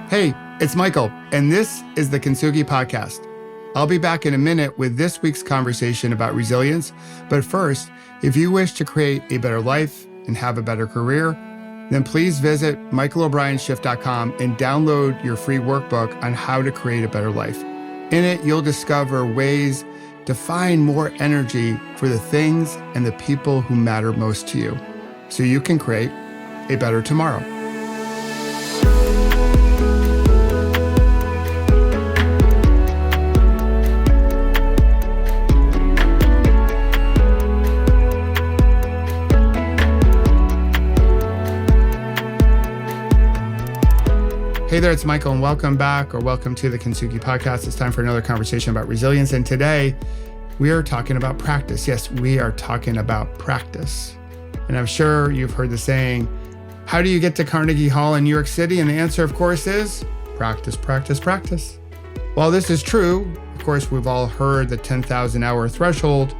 Hey, it's Michael, and this is the Kintsugi Podcast. I'll be back in a minute with this week's conversation about resilience. But first, if you wish to create a better life and have a better career, then please visit michaelobrienshift.com and download your free workbook on how to create a better life. In it, you'll discover ways to find more energy for the things and the people who matter most to you, so you can create a better tomorrow. Hey there, it's Michael, and welcome back, or welcome to the Kintsugi Podcast. It's time for another conversation about resilience, and today we are talking about practice. Yes, we are talking about practice. And I'm sure you've heard the saying, how do you get to Carnegie Hall in New York City? And the answer, of course, is practice, practice, practice. While this is true, of course, we've all heard the 10,000 hour threshold.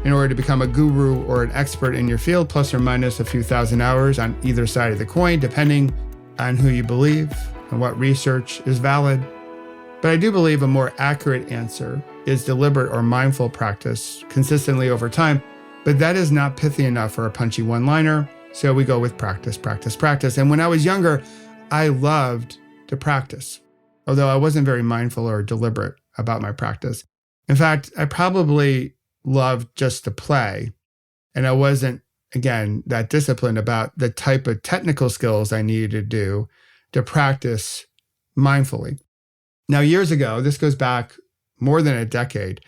In order to become a guru or an expert in your field, plus or minus a few thousand hours on either side of the coin, depending on who you believe and what research is valid. But I do believe a more accurate answer is deliberate or mindful practice consistently over time, but that is not pithy enough for a punchy one-liner, so we go with practice, practice, practice. And when I was younger, I loved to practice, although I wasn't very mindful or deliberate about my practice. In fact, I probably loved just to play, and I wasn't, again, that disciplined about the type of technical skills I needed to do to practice mindfully. Now, years ago, this goes back more than a decade,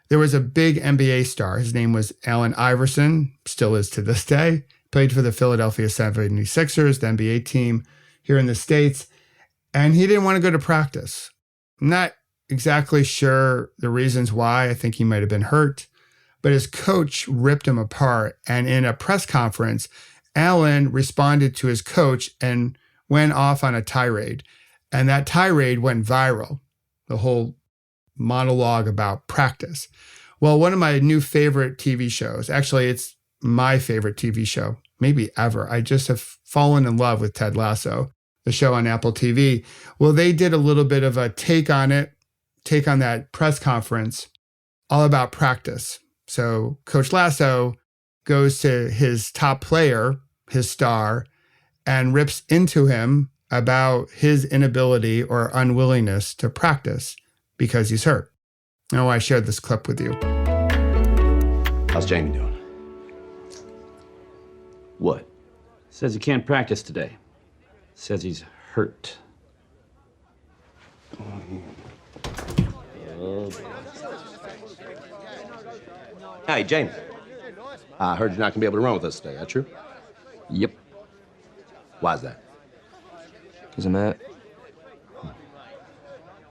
there was a big NBA star. His name was Allen Iverson, still is to this day, played for the Philadelphia 76ers, the NBA team here in the States, and he didn't want to go to practice. I'm not exactly sure the reasons why. I think he might have been hurt, but his coach ripped him apart. And in a press conference, Allen responded to his coach and went off on a tirade. And that tirade went viral, the whole monologue about practice. Well, one of my new favorite TV shows, actually, it's my favorite TV show, maybe ever. I just have fallen in love with Ted Lasso, the show on Apple TV. Well, they did a little bit of a take on that press conference, all about practice. So Coach Lasso goes to his top player, his star, and rips into him about his inability or unwillingness to practice because he's hurt. Oh, I shared this clip with you. How's Jamie doing? What? Says he can't practice today. Says he's hurt. Hey, Jamie. I heard you're not gonna be able to run with us today. That true? Yep. Why's that? Because I'm hurt.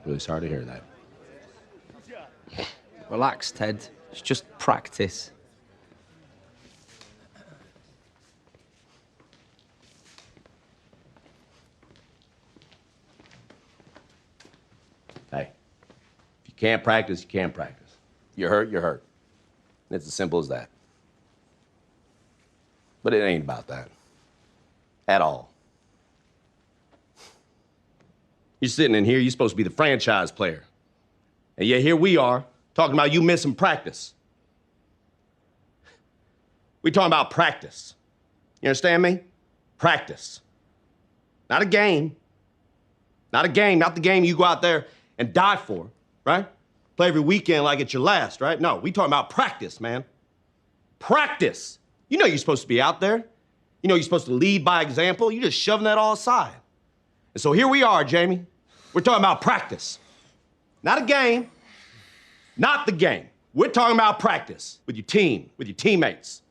Really sorry to hear that. Relax, Ted. It's just practice. Hey, if you can't practice, you can't practice. You're hurt, you're hurt. And it's as simple as that. But it ain't about that. At all. You're sitting in here, you're supposed to be the franchise player. And yet here we are, talking about you missing practice. We're talking about practice. You understand me? Practice. Not a game. Not a game, not the game you go out there and die for, right? Play every weekend like it's your last, right? No, we talking about practice, man. Practice. You know you're supposed to be out there. You know you're supposed to lead by example. You're just shoving that all aside. And so here we are, Jamie. We're talking about practice. Not a game. Not the game. We're talking about practice with your team, with your teammates.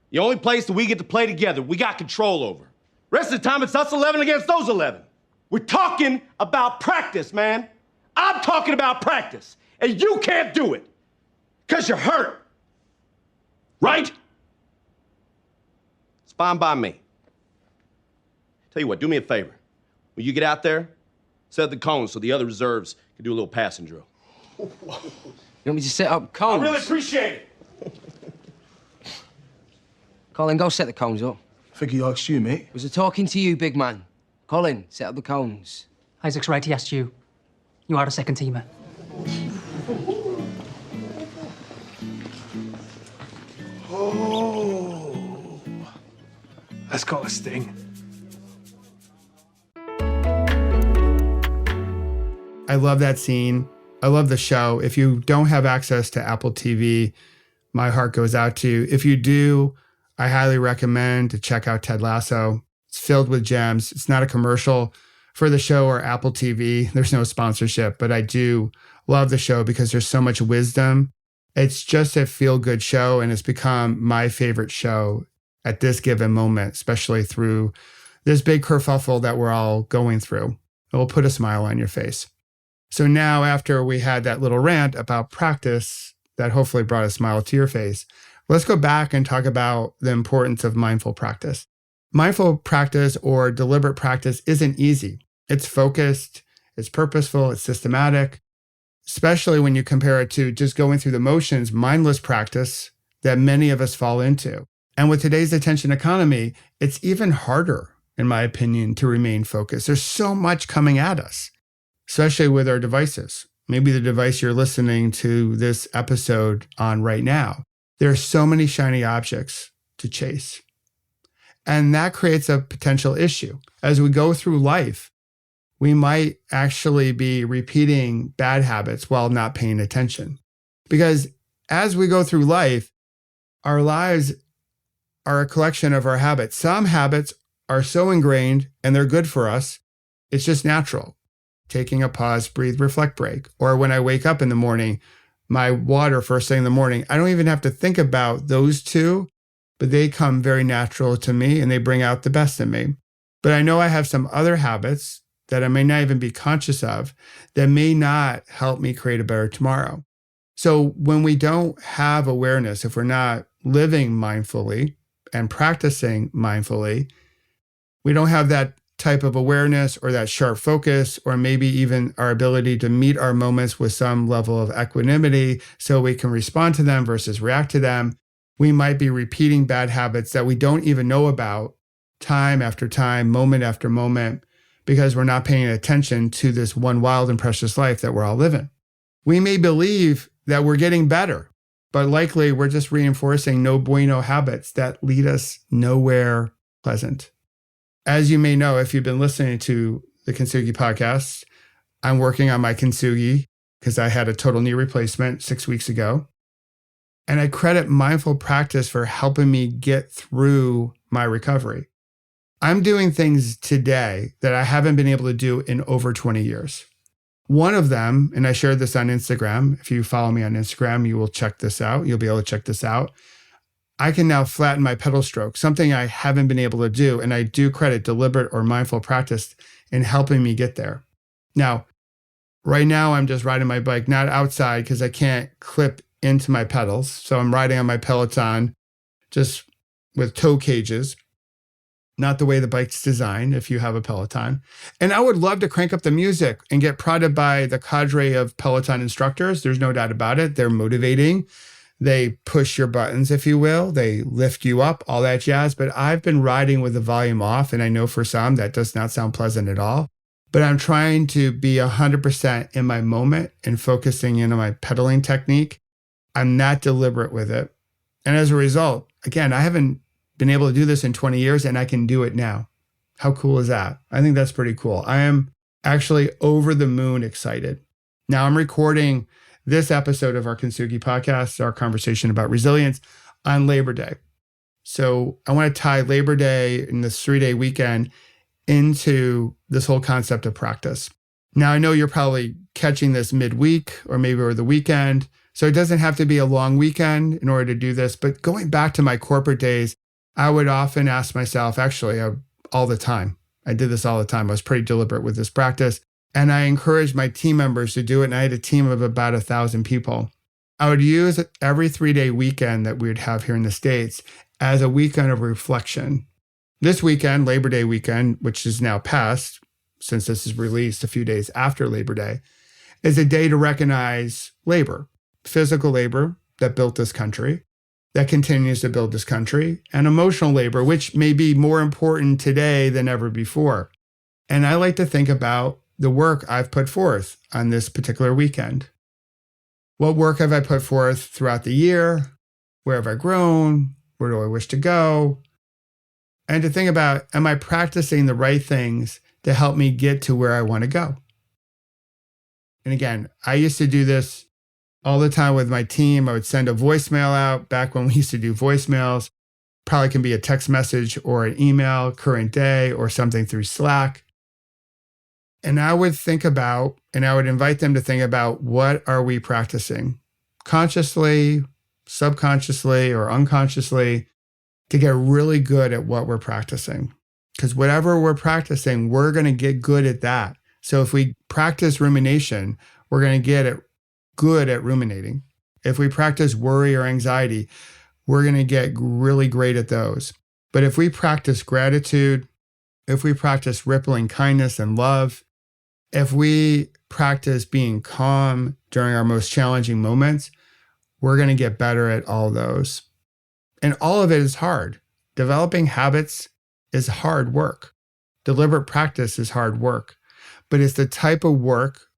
The only place that we get to play together, we got control over. Rest of the time, it's us 11 against those 11. We're talking about practice, man. I'm talking about practice, and you can't do it because you're hurt. Right? It's fine by me. Tell you what, do me a favor. When you get out there, set the cones so the other reserves can do a little passing drill. You want me to set up cones? I really appreciate it. Colin, go set the cones up. I think he asked you, mate. Was I talking to you, big man? Colin, set up the cones. Isaac's right, he asked you. You are a second teamer. Oh, that's got a sting. I love that scene. I love the show. If you don't have access to Apple TV, my heart goes out to you. If you do, I highly recommend to check out Ted Lasso. It's filled with gems. It's not a commercial for the show or Apple TV. There's no sponsorship, but I do love the show because there's so much wisdom. It's just a feel-good show, and it's become my favorite show at this given moment, especially through this big kerfuffle that we're all going through. It will put a smile on your face. So now, after we had that little rant about practice that hopefully brought a smile to your face, let's go back and talk about the importance of mindful practice. Mindful practice or deliberate practice isn't easy. It's focused, it's purposeful, it's systematic, especially when you compare it to just going through the motions, mindless practice that many of us fall into. And with today's attention economy, it's even harder, in my opinion, to remain focused. There's so much coming at us, especially with our devices. Maybe the device you're listening to this episode on right now. There are so many shiny objects to chase. And that creates a potential issue. As we go through life, we might actually be repeating bad habits while not paying attention. Because as we go through life, our lives are a collection of our habits. Some habits are so ingrained and they're good for us, it's just natural. Taking a pause, breathe, reflect, break. Or when I wake up in the morning, my water first thing in the morning, I don't even have to think about those two, but they come very natural to me and they bring out the best in me. But I know I have some other habits that I may not even be conscious of that may not help me create a better tomorrow. So when we don't have awareness, if we're not living mindfully and practicing mindfully, we don't have that type of awareness or that sharp focus, or maybe even our ability to meet our moments with some level of equanimity so we can respond to them versus react to them. We might be repeating bad habits that we don't even know about time after time, moment after moment, because we're not paying attention to this one wild and precious life that we're all living. We may believe that we're getting better, but likely we're just reinforcing no bueno habits that lead us nowhere pleasant. As you may know, if you've been listening to the Kintsugi Podcast, I'm working on my Kintsugi because I had a total knee replacement 6 weeks ago. And I credit mindful practice for helping me get through my recovery. I'm doing things today that I haven't been able to do in over 20 years. One of them, and I shared this on Instagram. If you follow me on Instagram, you will check this out. You'll be able to check this out. I can now flatten my pedal stroke, something I haven't been able to do. And I do credit deliberate or mindful practice in helping me get there. Now, right now, I'm just riding my bike, not outside because I can't clip into my pedals. So I'm riding on my Peloton just with toe cages, not the way the bike's designed if you have a Peloton. And I would love to crank up the music and get prodded by the cadre of Peloton instructors. There's no doubt about it. They're motivating. They push your buttons, if you will. They lift you up, all that jazz. But I've been riding with the volume off. And I know for some that does not sound pleasant at all. But I'm trying to be 100% in my moment and focusing in on my pedaling technique. I'm not deliberate with it. And as a result, again, I haven't been able to do this in 20 years and I can do it now. How cool is that? I think that's pretty cool. I am actually over the moon excited. Now I'm recording this episode of our Kintsugi Podcast, our conversation about resilience, on Labor Day. So I want to tie Labor Day and this 3-day weekend into this whole concept of practice. Now I know you're probably catching this midweek or maybe over the weekend. So it doesn't have to be a long weekend in order to do this. But going back to my corporate days, I would often ask myself, actually, all the time. I did this all the time. I was pretty deliberate with this practice. And I encouraged my team members to do it. And I had a team of about 1,000 people. I would use every 3-day weekend that we would have here in the States as a weekend of reflection. This weekend, Labor Day weekend, which is now past, since this is released a few days after Labor Day, is a day to recognize labor, physical labor that built this country, that continues to build this country, and emotional labor, which may be more important today than ever before. And I like to think about the work I've put forth on this particular weekend. What work have I put forth throughout the year? Where have I grown? Where do I wish to go? And to think about, am I practicing the right things to help me get to where I want to go? And again, I used to do this all the time with my team. I would send a voicemail out back when we used to do voicemails. Probably can be a text message or an email, current day, or something through Slack. And I would think about, and I would invite them to think about, what are we practicing consciously, subconsciously, or unconsciously to get really good at what we're practicing. Because whatever we're practicing, we're going to get good at that. So if we practice rumination, we're going to get good at ruminating. If we practice worry or anxiety, we're going to get really great at those. But if we practice gratitude, if we practice rippling kindness and love, if we practice being calm during our most challenging moments, we're going to get better at all those. And all of it is hard. Developing habits is hard work. Deliberate practice is hard work. But it's the type of work,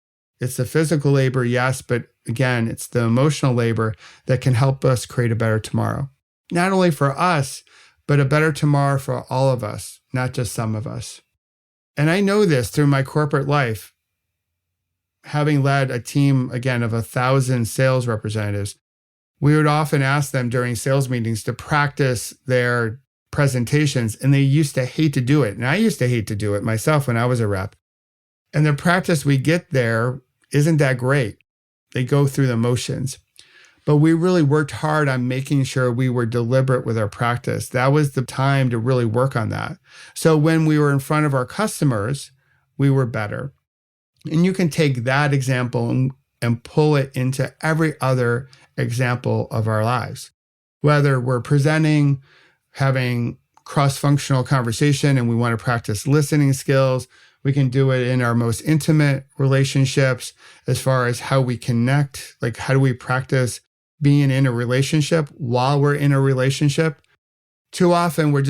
it's the physical labor, yes, but again, it's the emotional labor that can help us create a better tomorrow. Not only for us, but a better tomorrow for all of us, not just some of us. And I know this through my corporate life, having led a team, again, of 1,000 sales representatives. We would often ask them during sales meetings to practice their presentations, and they used to hate to do it. And I used to hate to do it myself when I was a rep. And the practice we get there isn't that great. They go through the motions. But we really worked hard on making sure we were deliberate with our practice. That was the time to really work on that. So when we were in front of our customers, we were better. And you can take that example and pull it into every other example of our lives. Whether we're presenting, having cross-functional conversation, and we want to practice listening skills, we can do it in our most intimate relationships as far as how we connect, like how do we practice being in a relationship while we're in a relationship. Too often we're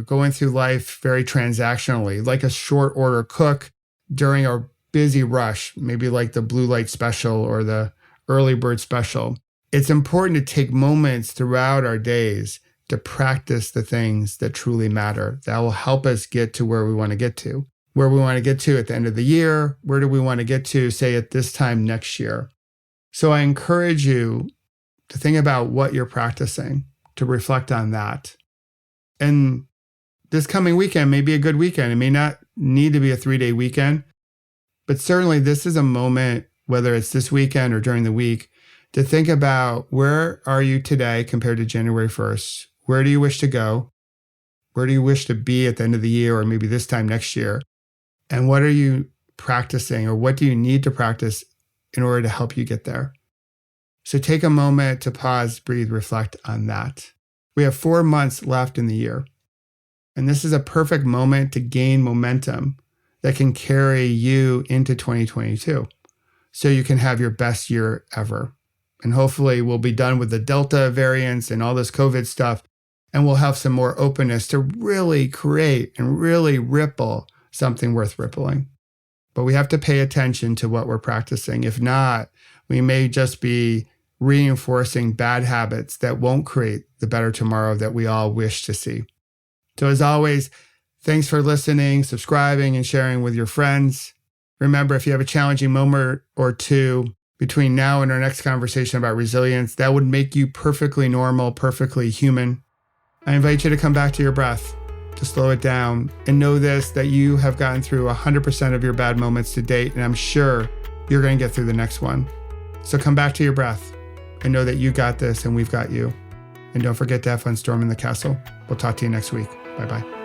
going through life very transactionally, like a short order cook during a busy rush, maybe like the blue light special or the early bird special. It's important to take moments throughout our days to practice the things that truly matter. That will help us get to where we want to get to. Where we want to get to at the end of the year, where do we want to get to, say, at this time next year? So I encourage you to think about what you're practicing, to reflect on that. And this coming weekend may be a good weekend. It may not need to be a 3-day weekend, but certainly this is a moment, whether it's this weekend or during the week, to think about where are you today compared to January 1st? Where do you wish to go? Where do you wish to be at the end of the year or maybe this time next year? And what are you practicing, or what do you need to practice in order to help you get there? So take a moment to pause, breathe, reflect on that. We have 4 months left in the year. And this is a perfect moment to gain momentum that can carry you into 2022. So you can have your best year ever. And hopefully we'll be done with the Delta variants and all this COVID stuff. And we'll have some more openness to really create and really ripple something worth rippling. But we have to pay attention to what we're practicing. If not, we may just be reinforcing bad habits that won't create the better tomorrow that we all wish to see. So as always, thanks for listening, subscribing, and sharing with your friends. Remember, if you have a challenging moment or two between now and our next conversation about resilience, that would make you perfectly normal, perfectly human. I invite you to come back to your breath, to slow it down, and know this, that you have gotten through 100% of your bad moments to date, and I'm sure you're going to get through the next one. So come back to your breath and know that you got this and we've got you. And don't forget to have fun storming the castle. We'll talk to you next week. Bye-bye.